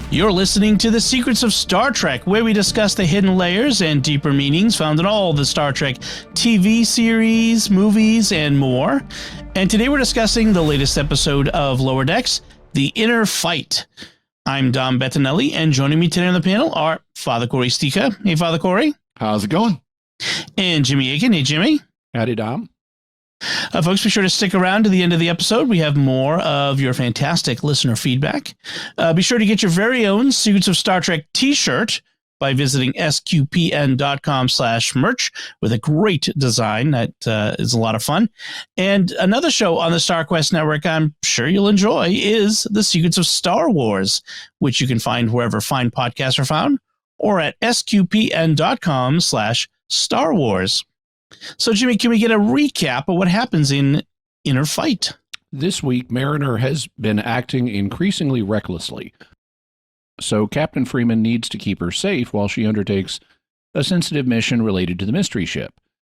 You're listening to The Secrets of Star Trek, where we discuss the hidden layers and deeper meanings found in all the Star Trek TV series, movies, and more. And today we're discussing the latest episode of Lower Decks, The Inner Fight. I'm Dom Bettinelli, and joining me today on the panel are Father Cory Sticha. Hey, Father Cory. How's it going? And Jimmy Akin. Hey, Jimmy. Howdy, Dom. Folks, be sure to stick around to the end of the episode. We have more of your fantastic listener feedback. Be sure to get your very own Secrets of Star Trek t-shirt by visiting sqpn.com/merch with a great design that is a lot of fun. And another show on the StarQuest Network I'm sure you'll enjoy is The Secrets of Star Wars, which you can find wherever fine podcasts are found or at sqpn.com/Star Wars. So, Jimmy, can we get a recap of what happens in Inner Fight? This week, Mariner has been acting increasingly recklessly. So Captain Freeman needs to keep her safe while she undertakes a sensitive mission related to the mystery ship.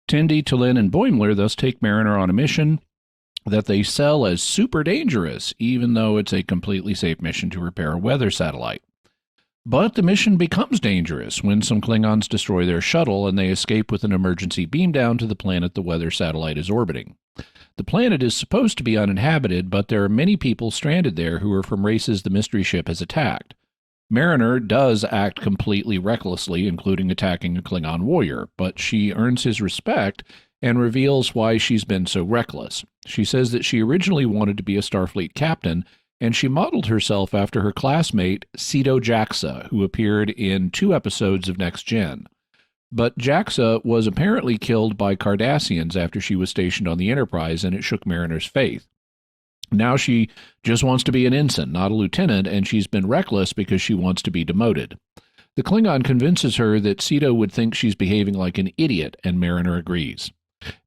Tendi, T'Lyn, and Boimler thus take Mariner on a mission that they sell as super dangerous, even though it's a completely safe mission to repair a weather satellite. But the mission becomes dangerous when some Klingons destroy their shuttle and they escape with an emergency beam down to the planet the weather satellite is orbiting. The planet is supposed to be uninhabited, but there are many people stranded there who are from races the mystery ship has attacked. Mariner does act completely recklessly, including attacking a Klingon warrior, but she earns his respect and reveals why she's been so reckless. She says that she originally wanted to be a Starfleet captain, and she modeled herself after her classmate, Cedo Jackson, who appeared in 2 episodes of Next Gen. But Jackson was apparently killed by Cardassians after she was stationed on the Enterprise, and it shook Mariner's faith. Now she just wants to be an ensign, not a lieutenant, and she's been reckless because she wants to be demoted. The Klingon convinces her that Cedo would think she's behaving like an idiot, and Mariner agrees.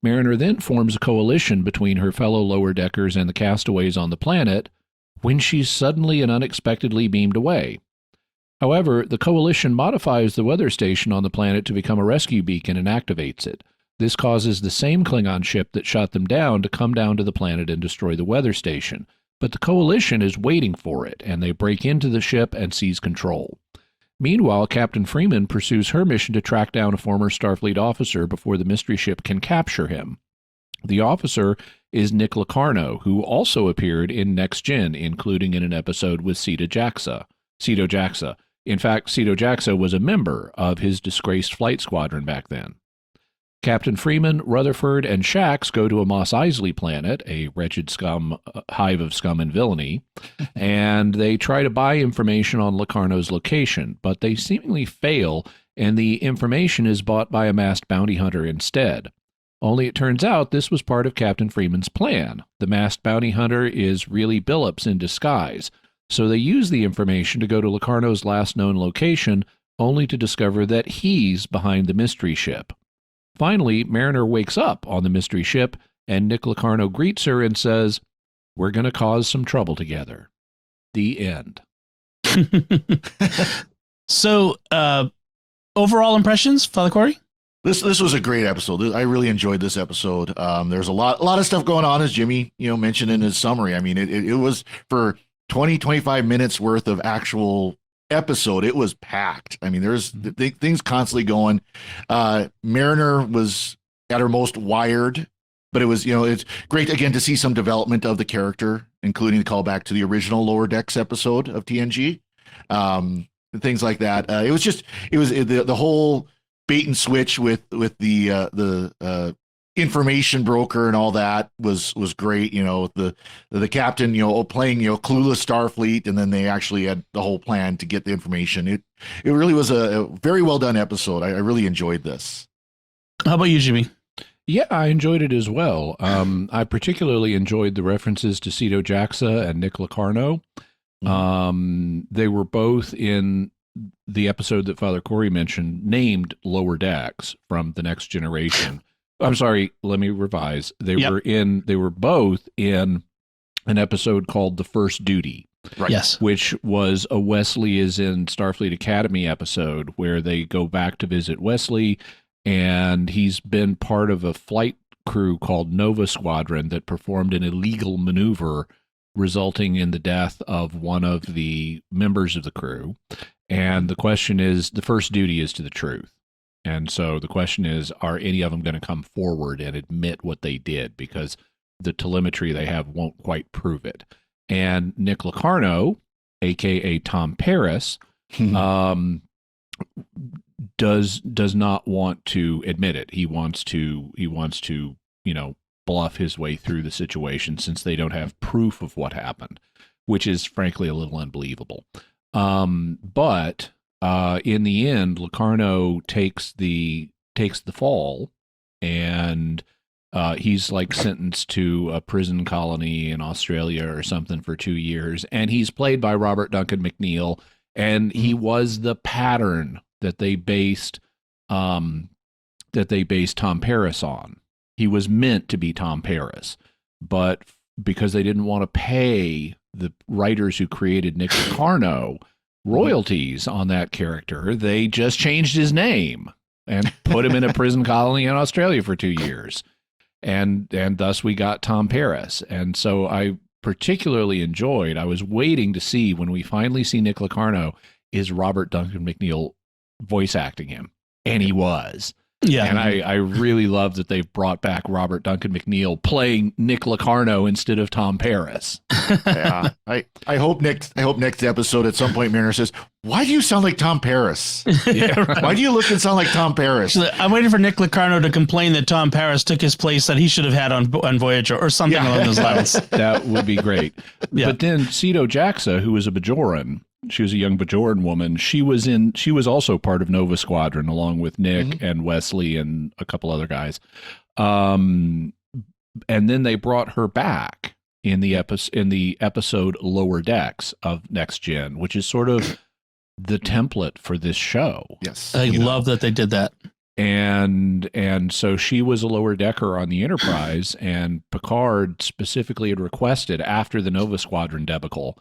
Mariner then forms a coalition between her fellow lower deckers and the castaways on the planet, when she's suddenly and unexpectedly beamed away. However, the coalition modifies the weather station on the planet to become a rescue beacon and activates it. This causes the same Klingon ship that shot them down to come down to the planet and destroy the weather station. But the coalition is waiting for it, and they break into the ship and seize control. Meanwhile, Captain Freeman pursues her mission to track down a former Starfleet officer before the mystery ship can capture him. The officer is Nick Locarno, who also appeared in Next Gen, including in an episode with Cedo Jackson. In fact, Cedo Jackson was a member of his disgraced flight squadron back then. Captain Freeman, Rutherford, and Shax go to a Mos Eisley planet, a wretched hive of scum and villainy, and they try to buy information on Locarno's location, but they seemingly fail, and the information is bought by a masked bounty hunter instead. Only it turns out this was part of Captain Freeman's plan. The masked bounty hunter is really Billups in disguise, so they use the information to go to Locarno's last known location, only to discover that he's behind the mystery ship. Finally, Mariner wakes up on the mystery ship, and Nick Locarno greets her and says, "We're going to cause some trouble together." The end. So, overall impressions, Father Cory? This was a great episode. I really enjoyed this episode. There's a lot of stuff going on, as Jimmy mentioned in his summary. I mean, it was for 20-25 minutes worth of actual episode. It was packed. I mean, there's things constantly going. Mariner was at her most wired, but it was it's great again to see some development of the character, including the callback to the original Lower Decks episode of TNG, things like that. It was the whole bait and switch with the information broker and all that was great. The captain playing clueless Starfleet, and then they actually had the whole plan to get the information. It really was a very well done episode. I really enjoyed this. How about you, Jimmy? Yeah, I enjoyed it as well. I particularly enjoyed the references to Cedo Jackson and Nick Locarno. They were both in the episode that Father Cory mentioned, named Lower Decks from The Next Generation. I'm sorry, let me revise. They were both in an episode called The First Duty. Right. Yes. Which was a Wesley is in Starfleet Academy episode where they go back to visit Wesley, and he's been part of a flight crew called Nova Squadron that performed an illegal maneuver resulting in the death of one of the members of the crew. And the question is, the first duty is to the truth. And so the question is, are any of them going to come forward and admit what they did? Because the telemetry they have won't quite prove it. And Nick Locarno, a.k.a. Tom Paris, does not want to admit it. He wants to, bluff his way through the situation since they don't have proof of what happened, which is frankly a little unbelievable. But in the end, Locarno takes the fall, and he's like sentenced to a prison colony in Australia or something for 2 years, and he's played by Robert Duncan McNeil, and he was the pattern that they based Tom Paris on. He was meant to be Tom Paris, but because they didn't want to pay the writers who created Nick Locarno royalties on that character, they just changed his name and put him in a prison colony in Australia for 2 years. And thus we got Tom Paris. And so I particularly enjoyed, I was waiting to see when we finally see Nick Locarno, is Robert Duncan McNeil voice acting him? And he was. Yeah. And I really love that they've brought back Robert Duncan McNeil playing Nick Locarno instead of Tom Paris. Yeah. I hope next episode at some point Mariner says, "Why do you sound like Tom Paris? Yeah, right. Why do you look and sound like Tom Paris?" I'm waiting for Nick Locarno to complain that Tom Paris took his place that he should have had on Voyager or something along those lines. That would be great. Yeah. But then Cedo Jackson, who was a Bajoran, she was a young Bajoran woman. She was also part of Nova Squadron along with Nick and Wesley and a couple other guys. And then they brought her back in the episode Lower Decks of Next Gen, which is sort of the template for this show. Yes. I love that they did that. And so she was a lower decker on the Enterprise, and Picard specifically had requested, after the Nova Squadron debacle,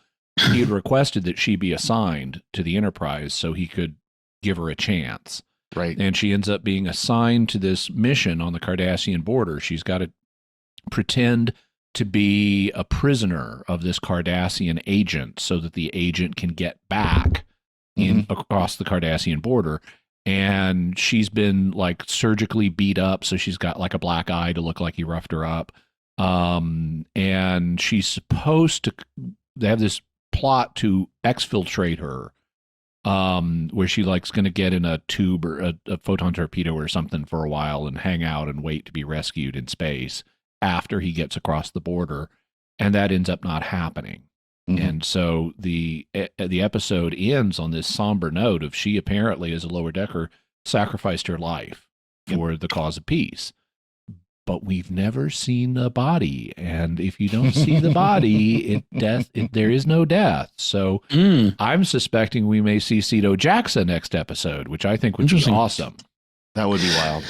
he had requested that she be assigned to the Enterprise so he could give her a chance. Right. And she ends up being assigned to this mission on the Cardassian border. She's got to pretend to be a prisoner of this Cardassian agent so that the agent can get back across the Cardassian border. And she's been like surgically beat up, so she's got like a black eye to look like he roughed her up. And she's supposed to, they have this plot to exfiltrate her, where she like's going to get in a tube or a photon torpedo or something for a while and hang out and wait to be rescued in space after he gets across the border, and that ends up not happening. And so the episode ends on this somber note of she apparently, as a lower decker, sacrificed her life for the cause of peace. But we've never seen a body, and if you don't see the body, there is no death. So I'm suspecting we may see Cedo Jackson next episode, which I think would be awesome. That would be wild.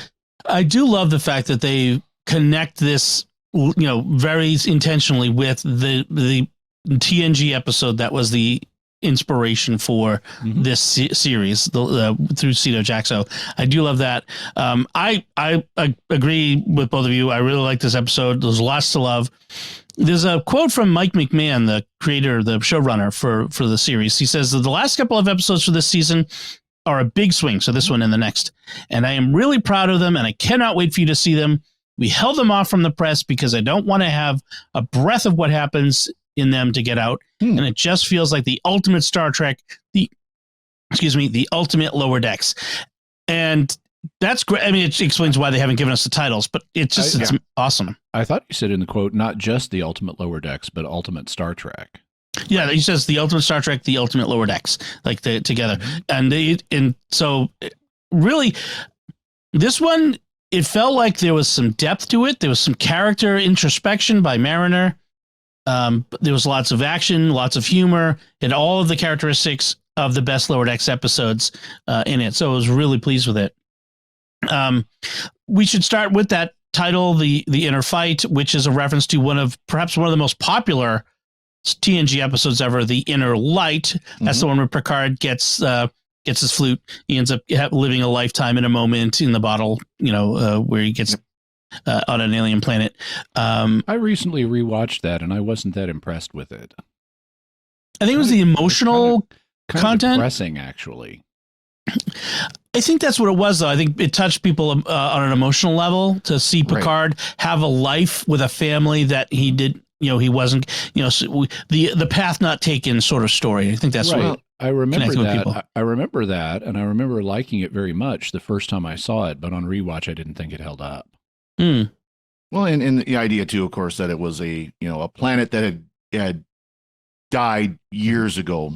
I do love the fact that they connect this, very intentionally with the TNG episode that was the inspiration for this series through Cedo Jackson. I do love that. I agree with both of you. I really like this episode. There's lots to love. There's a quote from Mike McMahon, the creator, the showrunner for the series. He says that the last couple of episodes for this season are a big swing. So this one and the next. And I am really proud of them, and I cannot wait for you to see them. We held them off from the press because I don't want to have a breath of what happens in them to get out. And it just feels like the ultimate Star Trek, the ultimate Lower Decks. And that's great. I mean, it explains why they haven't given us the titles, but it's awesome. I thought you said in the quote, not just the ultimate Lower Decks, but ultimate Star Trek. Yeah, he says the ultimate Star Trek, the ultimate Lower Decks, like together. And so really this one, it felt like there was some depth to it. There was some character introspection by Mariner. There was lots of action, lots of humor, and all of the characteristics of the best Lower Decks episodes in it. So I was really pleased with it. We should start with that title, the Inner Fight, which is a reference to perhaps one of the most popular TNG episodes ever, The Inner Light. That's the one where Picard gets his flute. He ends up living a lifetime in a moment in the bottle, where he gets on an alien planet. I recently rewatched that, and I wasn't that impressed with it. I think it was the emotional kind content. of depressing, actually. I think that's what it was, though. I think it touched people on an emotional level to see Picard have a life with a family that he did. He wasn't. The path not taken sort of story. I think that's what I remember that. I remember that, and I remember liking it very much the first time I saw it. But on rewatch, I didn't think it held up. Mm. Well, and the idea too, of course, that it was a planet that had died years ago,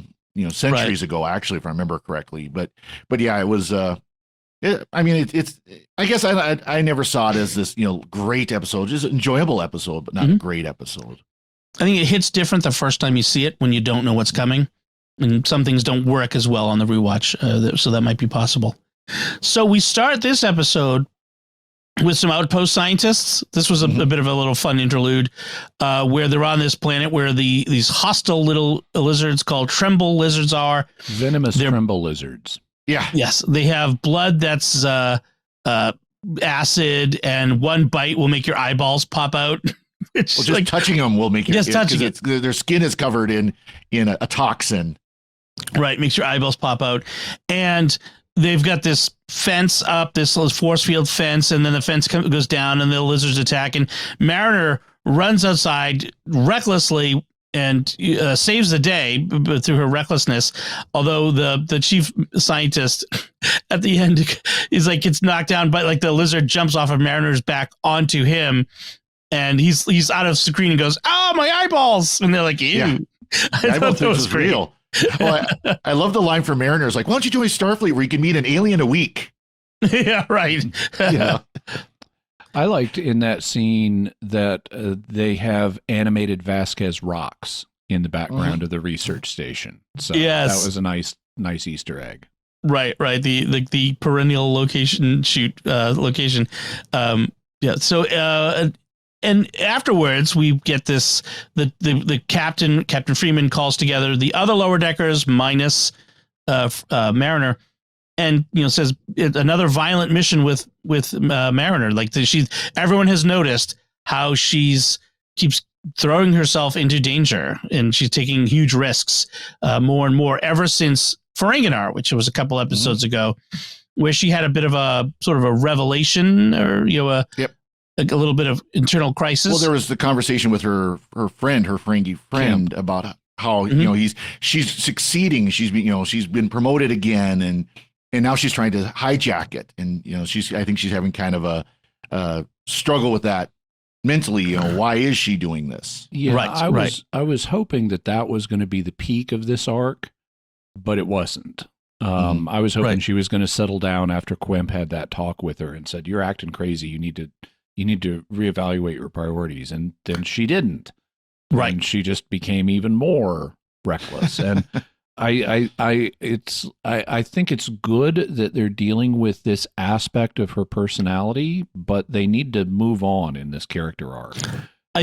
centuries ago, actually, if I remember correctly. But yeah, it was. It's. I guess I never saw it as this great episode, just an enjoyable episode, but not a great episode. I think it hits different the first time you see it when you don't know what's coming, and some things don't work as well on the rewatch. So that might be possible. So we start this episode with some outpost scientists. This was a bit of a little fun interlude where they're on this planet where these hostile little lizards called tremble lizards are. Venomous tremble lizards. Yeah. Yes. They have blood that's acid, and one bite will make your eyeballs pop out. It's just touching them will make it. Just touching it. Their skin is covered in a toxin. Right. Makes your eyeballs pop out. And they've got this fence up, this force field fence, and then the fence goes down and the lizards attack. And Mariner runs outside recklessly and saves the day through her recklessness. Although the chief scientist at the end is gets knocked down, but the lizard jumps off of Mariner's back onto him, and he's out of screen and goes, "Oh, my eyeballs!" And they're like, "Ew." Yeah. I thought that was real. Well, I love the line from Mariner. It's like, "Why don't you join Starfleet where you can meet an alien a week?" Yeah, right. Yeah. I liked in that scene that they have animated Vasquez rocks in the background of the research station. So that was a nice Easter egg. Right. The perennial location. Yeah. So and afterwards we get this. The Captain Freeman calls together the other lower deckers minus Mariner. And says another violent mission with Mariner. Everyone has noticed how keeps throwing herself into danger, and she's taking huge risks more and more ever since Ferenginar, which was a couple episodes ago, where she had a bit of a sort of a revelation, or a little bit of internal crisis. Well, there was the conversation with her Ferengi friend about how she's succeeding. She's been promoted again, and now she's trying to hijack it. And, I think she's having kind of a struggle with that mentally. Why is she doing this? Yeah, I was hoping that was going to be the peak of this arc, but it wasn't. I was hoping she was going to settle down after Quemp had that talk with her and said, "You're acting crazy. You need to reevaluate your priorities." And then she didn't. Right. And she just became even more reckless. And I think it's good that they're dealing with this aspect of her personality, but they need to move on in this character arc. I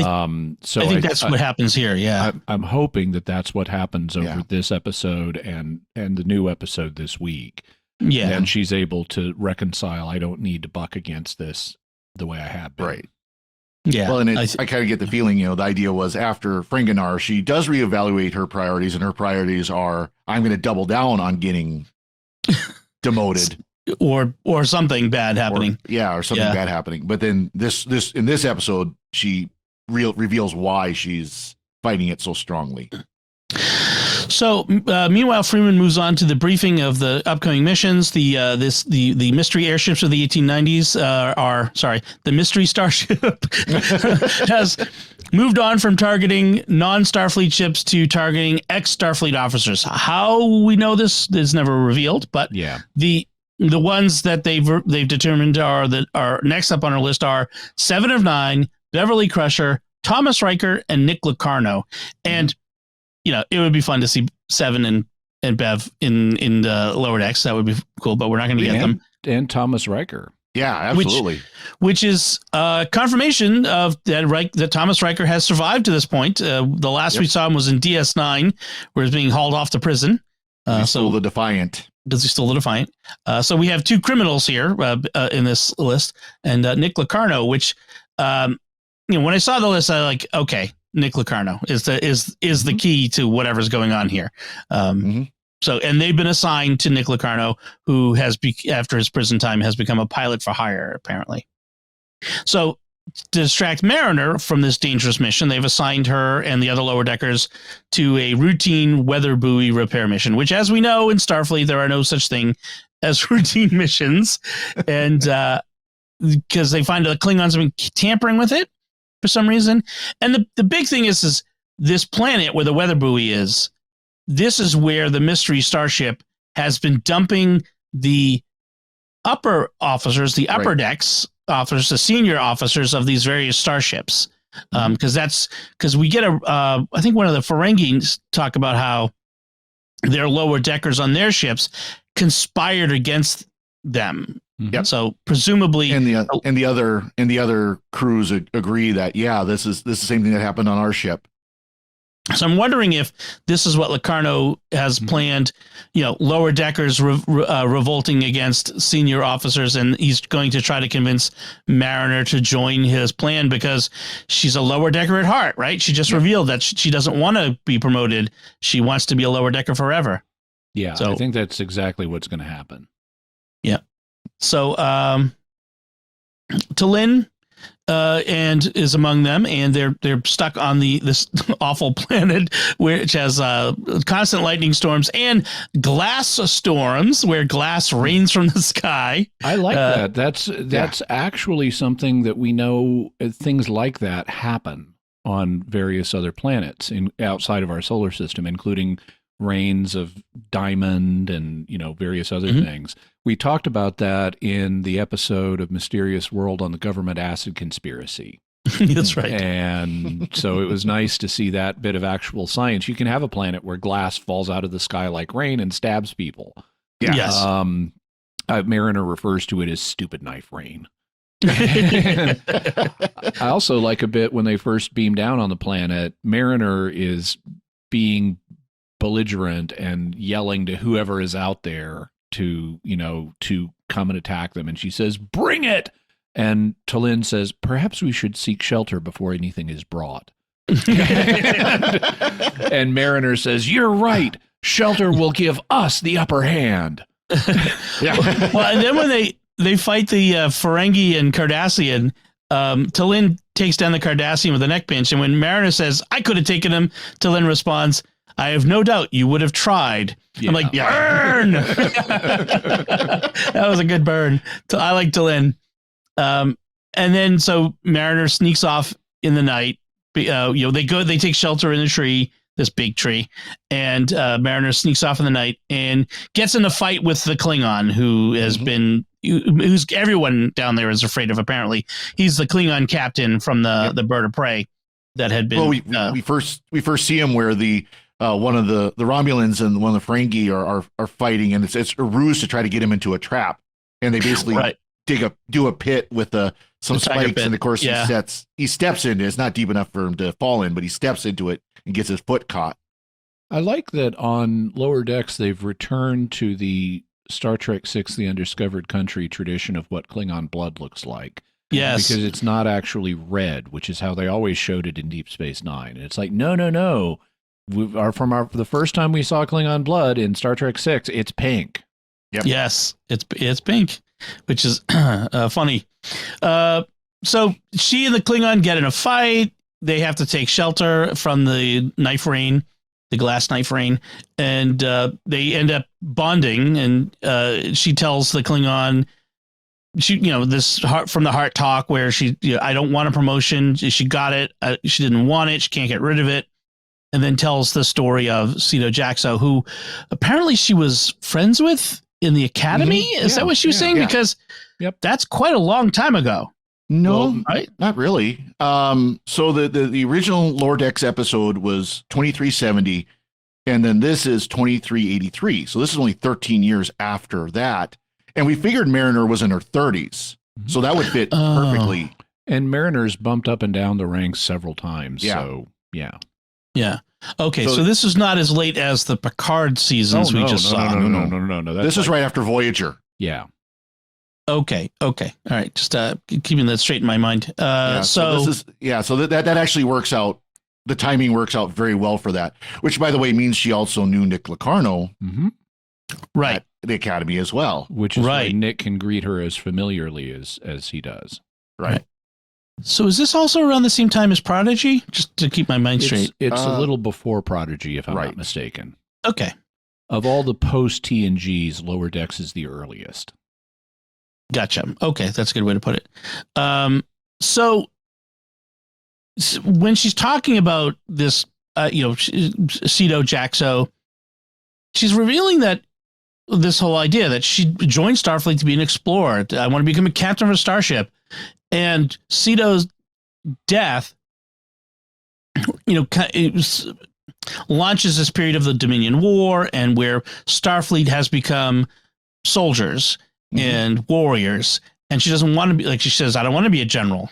think that's what happens here. Yeah, I'm hoping that's what happens over this episode and the new episode this week. Yeah, and she's able to reconcile. I don't need to buck against this the way I have been. Right. Yeah. Well, and I kind of get the feeling, the idea was after Ferenginar, she does reevaluate her priorities, and her priorities are, I'm going to double down on getting demoted. Or something bad happening. Or something bad happening. But then in this episode, she reveals why she's fighting it so strongly. So meanwhile, Freeman moves on to the briefing of the upcoming missions. The mystery airships of the 1890s the mystery starship has moved on from targeting non-Starfleet ships to targeting ex-Starfleet officers. How we know this is never revealed, but the ones that they've determined are next up on our list are 7 of 9, Beverly Crusher, Thomas Riker, and Nick Locarno. And it would be fun to see 7 and Bev in the lower decks. That would be cool, but we're not going to get them. And Thomas Riker. Yeah, absolutely. Which is confirmation of that Thomas Riker has survived to this point. The last we saw him was in DS9, where he's being hauled off to prison. So the Defiant. because he's still the Defiant. So we have two criminals here in this list, and Nick Locarno, which, when I saw the list, I like, okay, Nick Locarno is the key to whatever's going on here. So, and they've been assigned to Nick Locarno, who has, after his prison time, has become a pilot for hire, apparently. So, to distract Mariner from this dangerous mission, they've assigned her and the other lower deckers to a routine weather buoy repair mission, which, as we know in Starfleet, there are no such thing as routine missions. And because they find the Klingons have been tampering with it for some reason. And the big thing is this planet where the weather buoy is, this is where the mystery starship has been dumping the upper officers, the upper decks officers, the senior officers of these various starships. Because we get I think one of the Ferengis talk about how their lower deckers on their ships conspired against them. Yep. So presumably, and the other crews agree that this is the same thing that happened on our ship. So I'm wondering if this is what Locarno has planned, lower deckers revolting against senior officers, and he's going to try to convince Mariner to join his plan because she's a lower decker at heart, right? She just revealed that she doesn't want to be promoted. She wants to be a lower decker forever. Yeah, so I think that's exactly what's going to happen. Yeah. So T'Lyn and is among them, and they're stuck on this awful planet which has constant lightning storms and glass storms where glass rains from the sky. I like that. That's actually something that we know. Things like that happen on various other planets outside of our solar system, including rains of diamond and various other things. We talked about that in the episode of Mysterious World on the government acid conspiracy. That's right. And so it was nice to see that bit of actual science. You can have a planet where glass falls out of the sky like rain and stabs people. Yeah. Yes. Mariner refers to it as stupid knife rain. I also like a bit when they first beam down on the planet, Mariner is being belligerent and yelling to whoever is out there to come and attack them. And she says, "Bring it." And T'Lyn says, "Perhaps we should seek shelter before anything is brought." and Mariner says, "You're right. Shelter will give us the upper hand." Well, and then when they fight the Ferengi and Cardassian, T'Lyn takes down the Cardassian with a neck pinch. And when Mariner says, "I could have taken him," T'Lyn responds, "I have no doubt you would have tried." Yeah. I'm like, burn! That was a good burn. I like T'Lyn. And then so Mariner sneaks off in the night. They take shelter in the tree, this big tree, and Mariner sneaks off in the night and gets in a fight with the Klingon who has been, who's everyone down there is afraid of. Apparently, he's the Klingon captain from the Bird of Prey that had been. Well, we first see him where the one of the Romulans and one of the Ferengi are fighting, and it's a ruse to try to get him into a trap, and they basically do a pit with some spikes, pit. And of course he steps into it. It's not deep enough for him to fall in, but he steps into it and gets his foot caught. I like that on lower decks they've returned to the Star Trek VI: The Undiscovered Country tradition of what Klingon blood looks like. Yes, because it's not actually red, which is how they always showed it in Deep Space Nine. And it's like, no. The first time we saw Klingon blood in Star Trek VI, it's pink. Yep. Yes, it's pink, which is funny. So she and the Klingon get in a fight. They have to take shelter from the knife rain, the glass knife rain, and they end up bonding. And she tells the Klingon, this heart from the heart talk where I don't want a promotion. She got it. She didn't want it. She can't get rid of it. And then tells the story of Cedo Jackson, who apparently she was friends with in the academy. Is that what she was saying? Yeah. Because that's quite a long time ago. No, right? Not really. So the original Lower Decks episode was 2370, and then this is 2383. So this is only 13 years after that. And we figured Mariner was in her 30s. So that would fit perfectly. And Mariner's bumped up and down the ranks several times. Yeah. So, yeah. Yeah. Okay, so this is not as late as the Picard seasons we just saw. No. This is right after Voyager. Yeah. Okay. All right, just keeping that straight in my mind. So that actually works out. The timing works out very well for that, which, by the way, means she also knew Nick Locarno right at the Academy as well. Which is why Nick can greet her as familiarly as he does. Right. So is this also around the same time as Prodigy? Just to keep my mind straight. It's a little before Prodigy, if I'm not mistaken. Okay. Of all the post-TNGs, Lower Decks is the earliest. Gotcha. Okay, that's a good way to put it. So when she's talking about this, Cedo Jackson, she's revealing that this whole idea that she joined Starfleet to be an explorer. I want to become a captain of a starship. And Cedo's death, launches this period of the Dominion War, and where Starfleet has become soldiers and warriors. And she doesn't want to be, like she says, I don't want to be a general.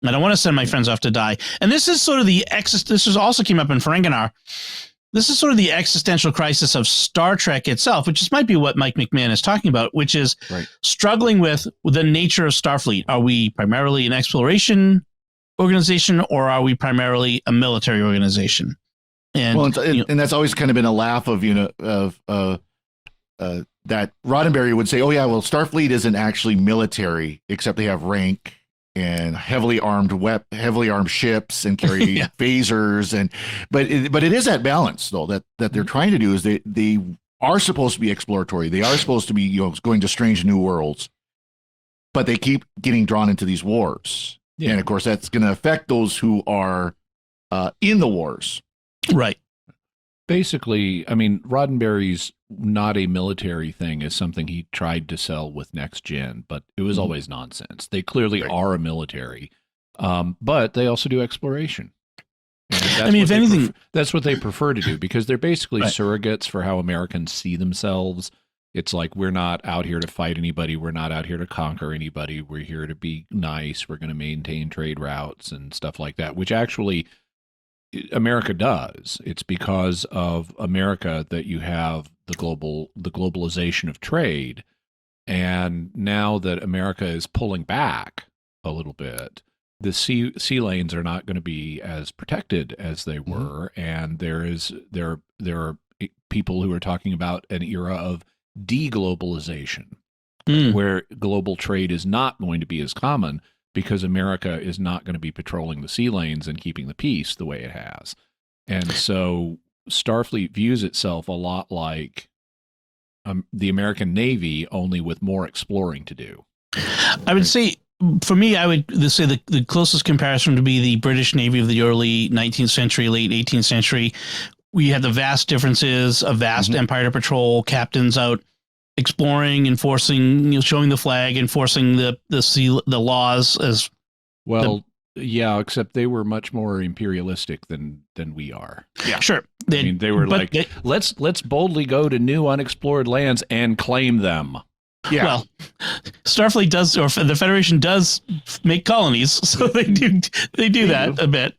I don't want to send my friends off to die. And this is sort of this also came up in Ferenginar. This is sort of the existential crisis of Star Trek itself, which might be what Mike McMahon is talking about, which is struggling with the nature of Starfleet. Are we primarily an exploration organization, or are we primarily a military organization? And and that's always kind of been a laugh of that Roddenberry would say, "Oh yeah, well, Starfleet isn't actually military, except they have rank and heavily armed ships and carry phasers, but it is that balance though that they're trying to do is they are supposed to be exploratory. They are supposed to be going to strange new worlds, but they keep getting drawn into these wars, and of course that's going to affect those who are in the wars." Right. Basically, I mean, Roddenberry's not a military thing is something he tried to sell with Next Gen, but it was always nonsense. They clearly are a military, but they also do exploration. And if anything, that's what they prefer to do, because they're basically surrogates for how Americans see themselves. It's like, we're not out here to fight anybody. We're not out here to conquer anybody. We're here to be nice. We're going to maintain trade routes and stuff like that, which actually America does. It's because of America that you have the globalization of trade. And now that America is pulling back a little bit, the sea lanes are not going to be as protected as they were. And there are people who are talking about an era of deglobalization, where global trade is not going to be as common, because America is not going to be patrolling the sea lanes and keeping the peace the way it has. And so Starfleet views itself a lot like the American Navy, only with more exploring to do. I would say, for me, I would say the closest comparison would be the British Navy of the early 19th century, late 18th century. We had the vast differences, a vast empire to patrol, captains out exploring, enforcing, showing the flag, enforcing the laws as well. Except they were much more imperialistic than we are. Yeah, sure. They were like, let's boldly go to new unexplored lands and claim them. Yeah. Well, Starfleet does, or the Federation does make colonies, so they do that a bit.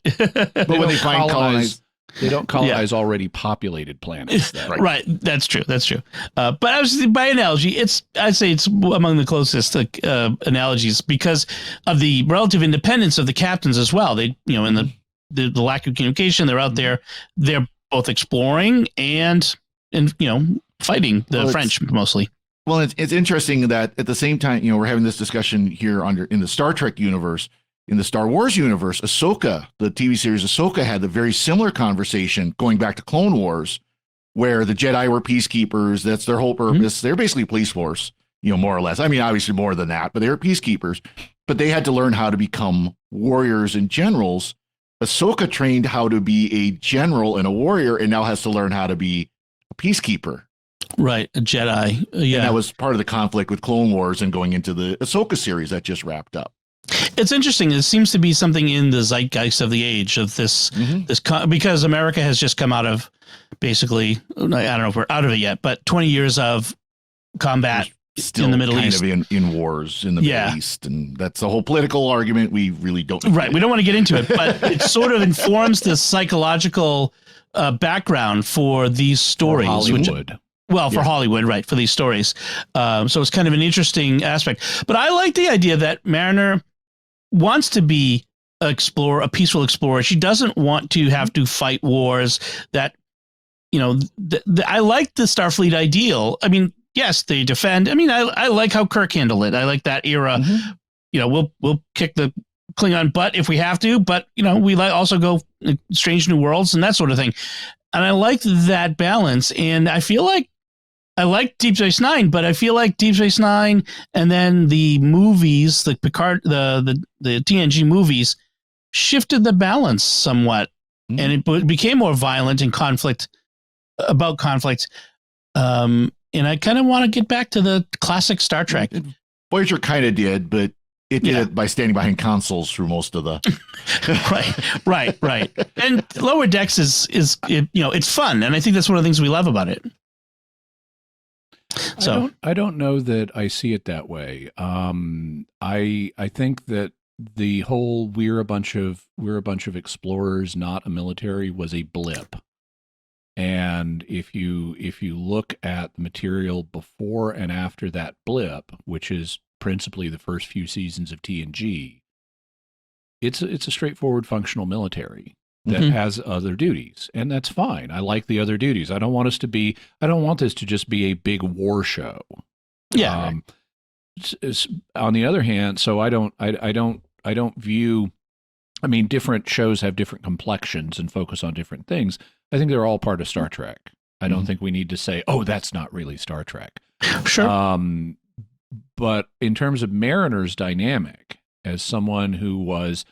But when they find colonies, they don't colonize already populated planets. Right. That's true. But obviously, by analogy, I'd say it's among the closest analogies, because of the relative independence of the captains as well. They, in the lack of communication, they're out there. They're both exploring and fighting the French mostly. Well, it's interesting that at the same time, we're having this discussion here in the Star Trek universe. In the Star Wars universe, Ahsoka, the TV series Ahsoka, had a very similar conversation going back to Clone Wars, where the Jedi were peacekeepers. That's their whole purpose. They're basically a police force, more or less. I mean, obviously more than that, but they were peacekeepers. But they had to learn how to become warriors and generals. Ahsoka trained how to be a general and a warrior, and now has to learn how to be a peacekeeper. Right, a Jedi. Yeah, and that was part of the conflict with Clone Wars and going into the Ahsoka series that just wrapped up. It's interesting. It seems to be something in the zeitgeist of the age of this, because America has just come out of, basically, I don't know if we're out of it yet, but 20 years of combat still in the Middle kind East. of in wars in the Middle East, and that's the whole political argument. We really don't. Right, we don't want to get into it, but it sort of informs the psychological background for these stories. Hollywood. For Hollywood, right, for these stories. So it's kind of an interesting aspect. But I like the idea that Mariner wants to be a peaceful explorer. She doesn't want to have to fight wars. That, I like the Starfleet ideal. I mean, yes, they defend. I mean, I like how Kirk handled it. I like that era. We'll kick the Klingon butt if we have to, but we also go strange new worlds and that sort of thing. And I like that balance. And I feel like I like Deep Space Nine, but I feel like Deep Space Nine and then the movies, the Picard, the TNG movies, shifted the balance somewhat, and it became more violent and conflict. And I kind of want to get back to the classic Star Trek. Voyager kind of did, but it did it by standing behind consoles through most of the. right. And Lower Decks is it's fun, and I think that's one of the things we love about it. So I don't know that I see it that way. I think that the whole we're a bunch of explorers, not a military, was a blip. And if you look at the material before and after that blip, which is principally the first few seasons of TNG, it's a straightforward functional military that has other duties, and that's fine. I like the other duties. I don't want this to just be a big war show. Yeah. On the other hand, so I don't view. I mean, different shows have different complexions and focus on different things. I think they're all part of Star Trek. I don't think we need to say, "Oh, that's not really Star Trek." Sure. But in terms of Mariner's dynamic, as someone who was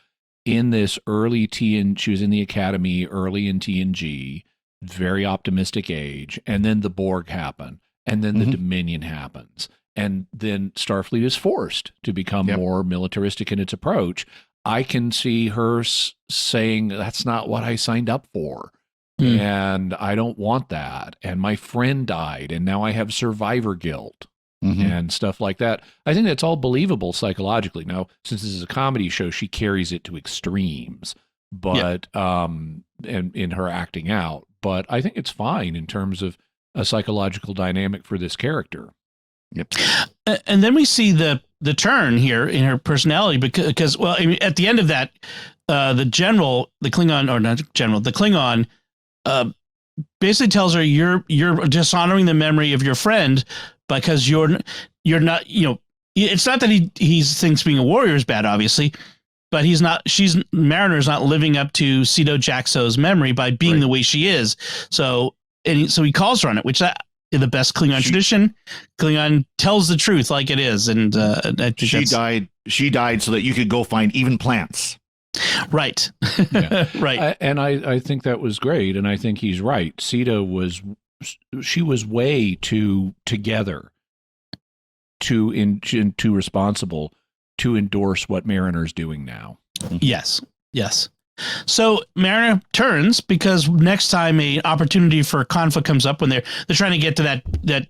in this early she was in the academy early in TNG, very optimistic age, and then the Borg happen, and then the Dominion happens, and then Starfleet is forced to become more militaristic in its approach. I can see her saying, "That's not what I signed up for." And I don't want that. And my friend died, and now I have survivor guilt and stuff like that. I think that's all believable psychologically. Now, since this is a comedy show, she carries it to extremes, but and in her acting out. But I think it's fine in terms of a psychological dynamic for this character. Yep. And then we see the turn here in her personality because well, I mean, at the end of that, the Klingon basically tells her you're dishonoring the memory of your friend because you're not, it's not that he thinks being a warrior is bad, obviously, but Mariner's not living up to Cedo Jackson's memory by being the way she is. So he calls her on it, which in the best Klingon tradition, Klingon tells the truth like it is. And I think she died so that you could go find even plants. Right. Right. And I think that was great. And I think he's right. Cedo was way too together, too responsible to endorse what Mariner's doing now. Yes. So Mariner turns because next time a opportunity for conflict comes up when they're trying to get to that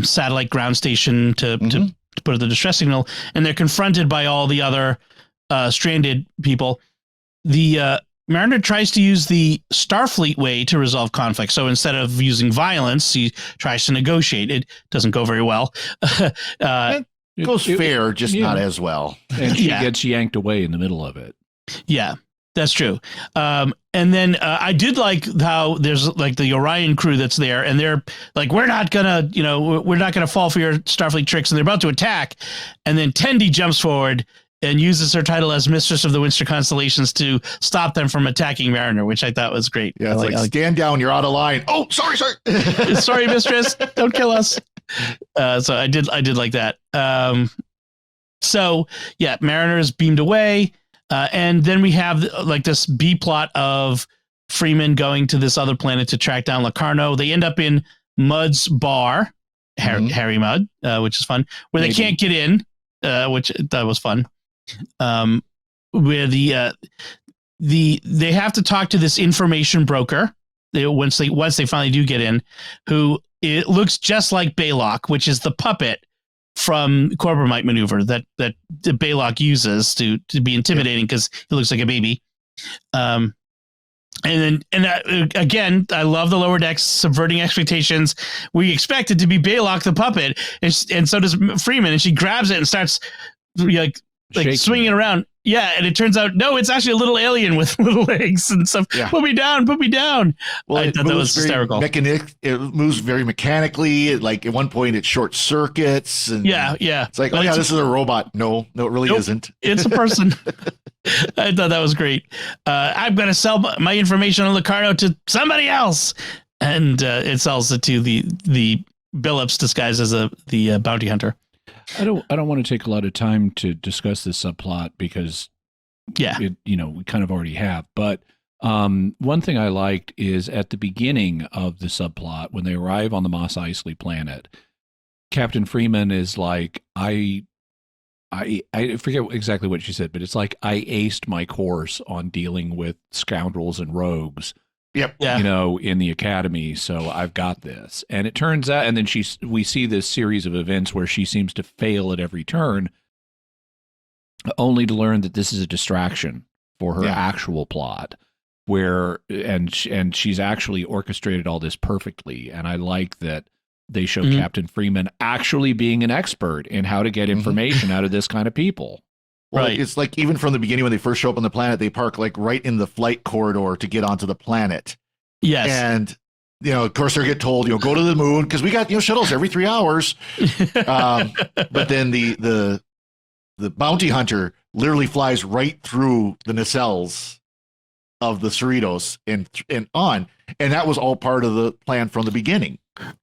satellite ground station to put the distress signal, and they're confronted by all the other stranded people. The Mariner tries to use the Starfleet way to resolve conflict. So instead of using violence, he tries to negotiate. It doesn't go very well. It goes fair, just not as well. And she gets yanked away in the middle of it. Yeah, that's true. And then I did like how there's like the Orion crew that's there, and they're like, we're not gonna fall for your Starfleet tricks, and they're about to attack. And then Tendi jumps forward and uses her title as Mistress of the Winster Constellations to stop them from attacking Mariner, which I thought was great. Yeah, it's like stand down, you're out of line. Oh, sorry. Sorry, Mistress, don't kill us. So I did like that. So yeah, Mariner is beamed away, and then we have like this B plot of Freeman going to this other planet to track down Locarno. They end up in Mudd's bar, Harry Mudd, which is fun, where they can't get in, which that was fun. Where they have to talk to this information broker. Once they finally do get in, who it looks just like Baylock, which is the puppet from Corbomite maneuver that Baylock uses to be intimidating because he looks like a baby. And again, I love the Lower Decks subverting expectations. We expect it to be Baylock the puppet, and so does Freeman, and she grabs it and starts like swinging around. Yeah, and it turns out, no, it's actually a little alien with little legs and stuff. Yeah. Put me down. Well, I thought that was hysterical. It moves very mechanically. Like at one point, it short circuits. And yeah. It's like, oh yeah, this is a robot. No, it really isn't. It's a person. I thought that was great. I'm going to sell my information on Locarno to somebody else. And it sells it to the Billups disguised as the bounty hunter. I don't want to take a lot of time to discuss this subplot because we kind of already have. But one thing I liked is at the beginning of the subplot, when they arrive on the Mos Eisley planet, Captain Freeman is like, I forget exactly what she said, but it's like, I aced my course on dealing with scoundrels and rogues. Yep. Yeah. In the academy. So I've got this. And it turns out, and then we see this series of events where she seems to fail at every turn, only to learn that this is a distraction for her actual plot, and she's actually orchestrated all this perfectly. And I like that they show Captain Freeman actually being an expert in how to get information out of this kind of people. Well, it's like even from the beginning when they first show up on the planet, they park like right in the flight corridor to get onto the planet. Yes. And, of course, they get told, go to the moon because we got, shuttles every 3 hours. But then the bounty hunter literally flies right through the nacelles of the Cerritos and on. And that was all part of the plan from the beginning.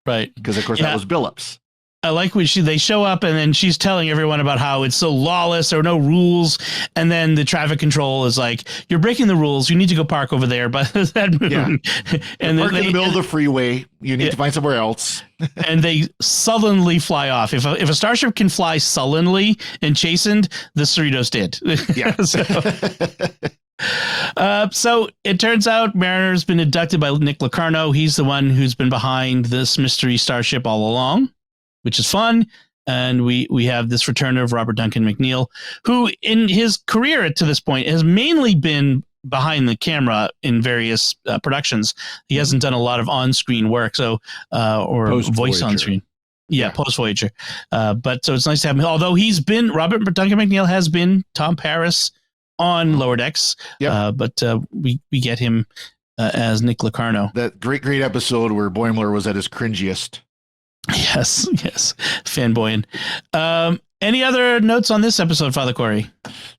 Right. Because, of course, that was Billups. I like when they show up and then she's telling everyone about how it's so lawless, there are no rules. And then the traffic control is like, you're breaking the rules. You need to go park over there by that moon. Yeah. And park in the middle of the freeway. You need to find somewhere else. And they sullenly fly off. If a starship can fly sullenly and chastened, the Cerritos did. Yeah. So it turns out Mariner's been abducted by Nick Locarno. He's the one who's been behind this mystery starship all along, which is fun. And we have this return of Robert Duncan McNeil, who in his career to this point has mainly been behind the camera in various productions. He hasn't done a lot of on-screen work, or voice on-screen. Yeah, post-Voyager. But so it's nice to have him. Although Robert Duncan McNeil has been Tom Paris on Lower Decks. Yeah. But we get him as Nick Locarno. That great episode where Boimler was at his cringiest. Yes, fanboying. Any other notes on this episode, Father Cory?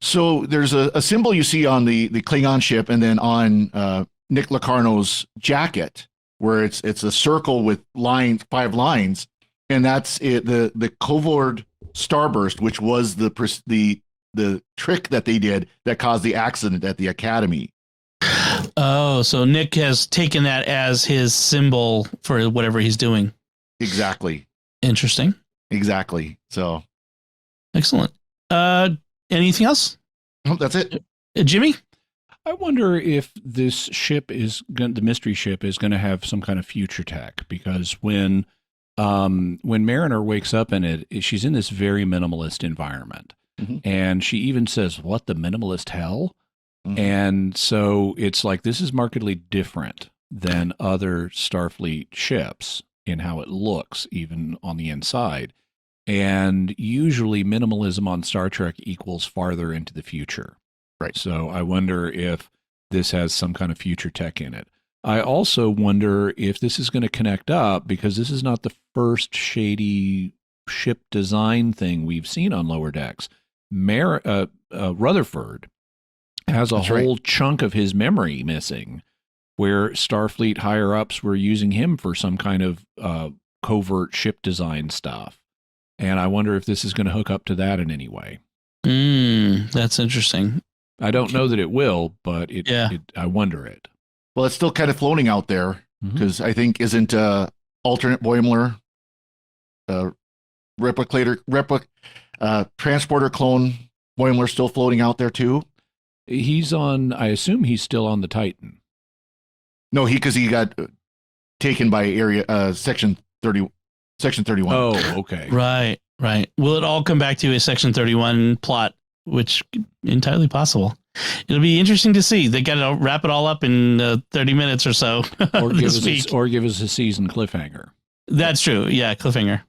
So there's a symbol you see on the Klingon ship, and then on Nick Locarno's jacket, where it's a circle with 5 lines, and that's it. The Covord starburst, which was the trick that they did that caused the accident at the Academy. Oh, so Nick has taken that as his symbol for whatever he's doing. Exactly. Interesting. Exactly. So excellent. Anything else? No, that's it. Jimmy? I wonder if this ship the mystery ship is going to have some kind of future tech, because when Mariner wakes up in it, she's in this very minimalist environment. And she even says, "What, the minimalist hell?" And so it's like, this is markedly different than other Starfleet ships in how it looks, even on the inside. And usually minimalism on Star Trek equals farther into the future. Right. So I wonder if this has some kind of future tech in it. I also wonder if this is going to connect up, because this is not the first shady ship design thing we've seen on Lower Decks. Rutherford has a whole chunk of his memory missing, where Starfleet higher-ups were using him for some kind of covert ship design stuff. And I wonder if this is going to hook up to that in any way. That's interesting. I don't know that it will, but I wonder it. Well, it's still kind of floating out there, because I think isn't alternate Boimler, transporter clone Boimler still floating out there too? I assume he's still on the Titan. No, because he got taken by section 31. Oh, okay. Right. Right. Will it all come back to a Section 31 plot, which entirely possible? It'll be interesting to see. They got to wrap it all up in 30 minutes or so or this week. Give us a season cliffhanger. That's true. Yeah, cliffhanger.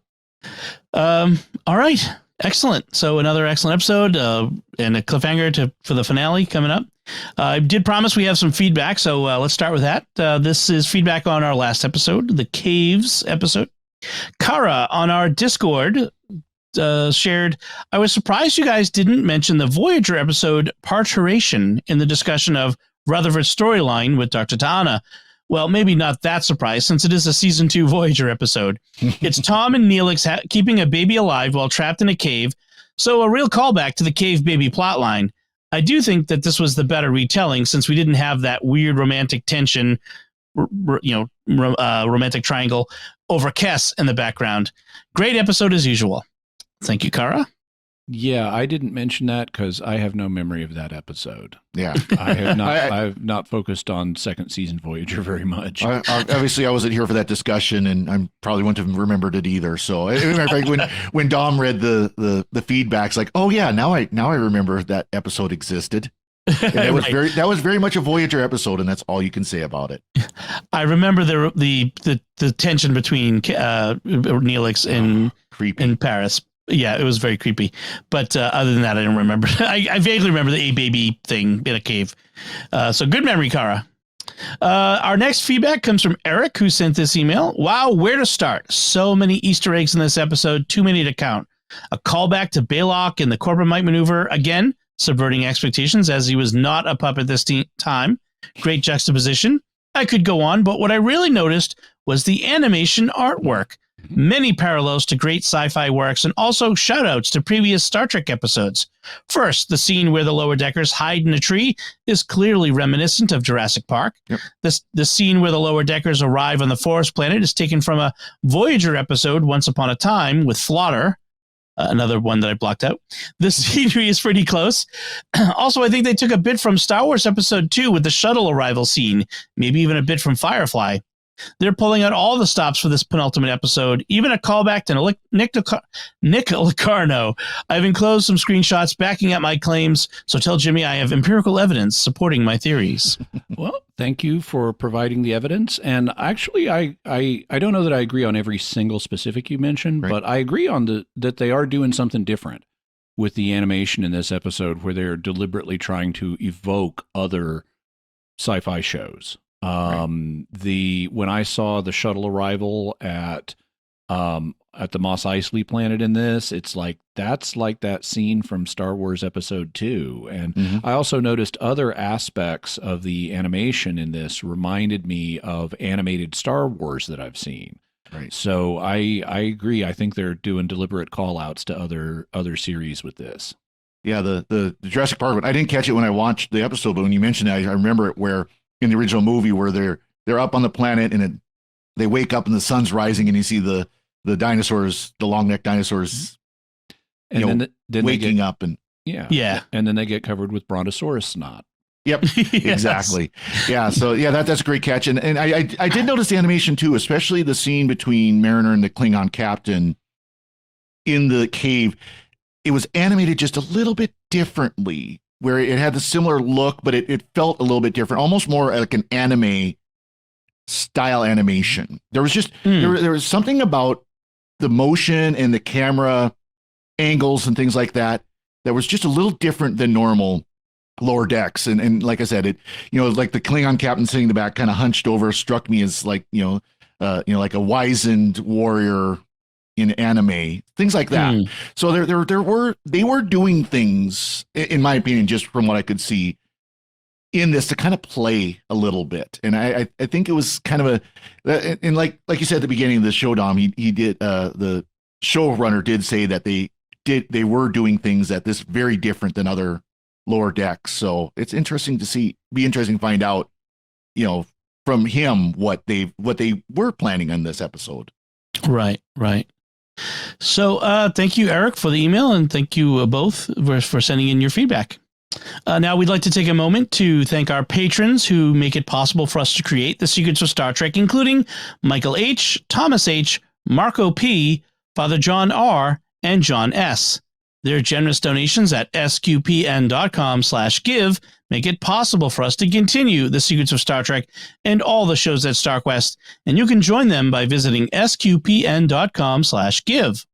All right. Excellent. So another excellent episode and a cliffhanger for the finale coming up. I did promise we have some feedback, so let's start with that. This is feedback on our last episode, the Caves episode. Kara on our Discord shared, I was surprised you guys didn't mention the Voyager episode Parturition in the discussion of Rutherford's storyline with Dr. T'Ana. Well, maybe not that surprised, since it is a Season 2 Voyager episode. It's Tom and Neelix keeping a baby alive while trapped in a cave, so a real callback to the cave baby plotline. I do think that this was the better retelling, since we didn't have that weird romantic tension, romantic triangle over Kess in the background. Great episode as usual. Thank you, Kara. Yeah, I didn't mention that because I have no memory of that episode. Yeah, I have not. I've not focused on second season Voyager very much. Obviously, I wasn't here for that discussion, and I probably wouldn't have remembered it either. So, as a matter of fact, when Dom read the feedbacks, like, oh yeah, now I remember that episode existed. And that was right. That was very much a Voyager episode, and that's all you can say about it. I remember the tension between Neelix and Paris. Yeah, it was very creepy. But other than that, I don't remember. I vaguely remember the baby thing in a cave. So good memory, Kara. Our next feedback comes from Eric, who sent this email. Wow, where to start? So many Easter eggs in this episode, too many to count. A callback to Baylock and the Corbomite maneuver, again, subverting expectations as he was not a puppet this time. Great juxtaposition. I could go on, but what I really noticed was the animation artwork. Many parallels to great sci-fi works and also shout-outs to previous Star Trek episodes. First, the scene where the lower deckers hide in a tree is clearly reminiscent of Jurassic Park. Yep. The scene where the lower deckers arrive on the forest planet is taken from a Voyager episode, Once Upon a Time, with Flaughter. Another one that I blocked out. The scenery is pretty close. Also, I think they took a bit from Star Wars Episode 2 with the shuttle arrival scene, maybe even a bit from Firefly. They're pulling out all the stops for this penultimate episode, even a callback to Nick Locarno. I've enclosed some screenshots backing up my claims, so tell Jimmy I have empirical evidence supporting my theories. Well, thank you for providing the evidence. And actually, I don't know that I agree on every single specific you mentioned, right. But I agree on that they are doing something different with the animation in this episode where they're deliberately trying to evoke other sci-fi shows. Right. When I saw the shuttle arrival at the Mos Eisley planet in this, it's like that's like that scene from Star Wars Episode 2. And I also noticed other aspects of the animation in this reminded me of animated Star Wars that I've seen. Right. So I agree. I think they're doing deliberate call outs to other series with this. Yeah, the Jurassic Park one. I didn't catch it when I watched the episode, but when you mentioned that, I remember it where in the original movie where they're up on the planet and they wake up and the sun's rising and you see the dinosaurs, the long-necked dinosaurs, and then waking up and and then they get covered with brontosaurus snot. Yep, yes. Exactly. Yeah, so that's a great catch, and I did notice the animation too, especially the scene between Mariner and the Klingon captain in the cave. It was animated just a little bit differently, where it had the similar look, but it felt a little bit different, almost more like an anime style animation. There was just there was something about the motion and the camera angles and things like that was just a little different than normal lower decks. And like I said, it like the Klingon captain sitting in the back, kind of hunched over, struck me as like like a wizened warrior in anime, things like that. So they were doing things, in my opinion, just from what I could see in this, to kind of play a little bit. And I think it was kind of and like you said at the beginning of the show, Dom, he did the showrunner did say that they were doing things that this very different than other lower decks. So it's interesting to be interesting to find out, from him what they were planning on this episode. Right. So thank you, Eric, for the email, and thank you both for sending in your feedback. Now we'd like to take a moment to thank our patrons who make it possible for us to create the Secrets of Star Trek, including Michael H., Thomas H., Marco P., Father John R., and John S. Their generous donations at sqpn.com/give make it possible for us to continue The Secrets of Star Trek and all the shows at StarQuest, and you can join them by visiting sqpn.com/give.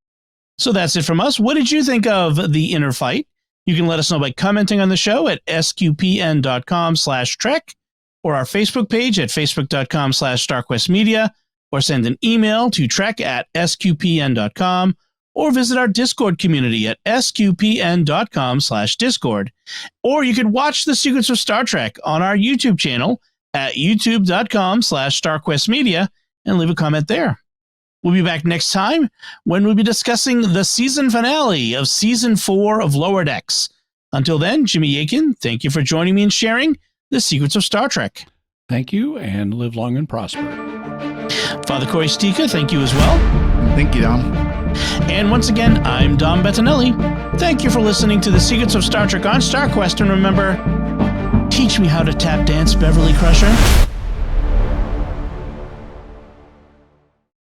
So that's it from us. What did you think of The Inner Fight? You can let us know by commenting on the show at sqpn.com/trek, or our Facebook page at facebook.com/StarQuestMedia, or send an email to trek@sqpn.com, or visit our Discord community at sqpn.com/discord. Or you could watch The Secrets of Star Trek on our YouTube channel at youtube.com/StarQuestMedia and leave a comment there. We'll be back next time when we'll be discussing the season finale of Season 4 of Lower Decks. Until then, Jimmy Akin, thank you for joining me and sharing The Secrets of Star Trek. Thank you, and live long and prosper. Father Cory Sticha, thank you as well. Thank you, Dom. And once again, I'm Dom Bettinelli. Thank you for listening to The Secrets of Star Trek on StarQuest, and remember, teach me how to tap dance, Beverly Crusher.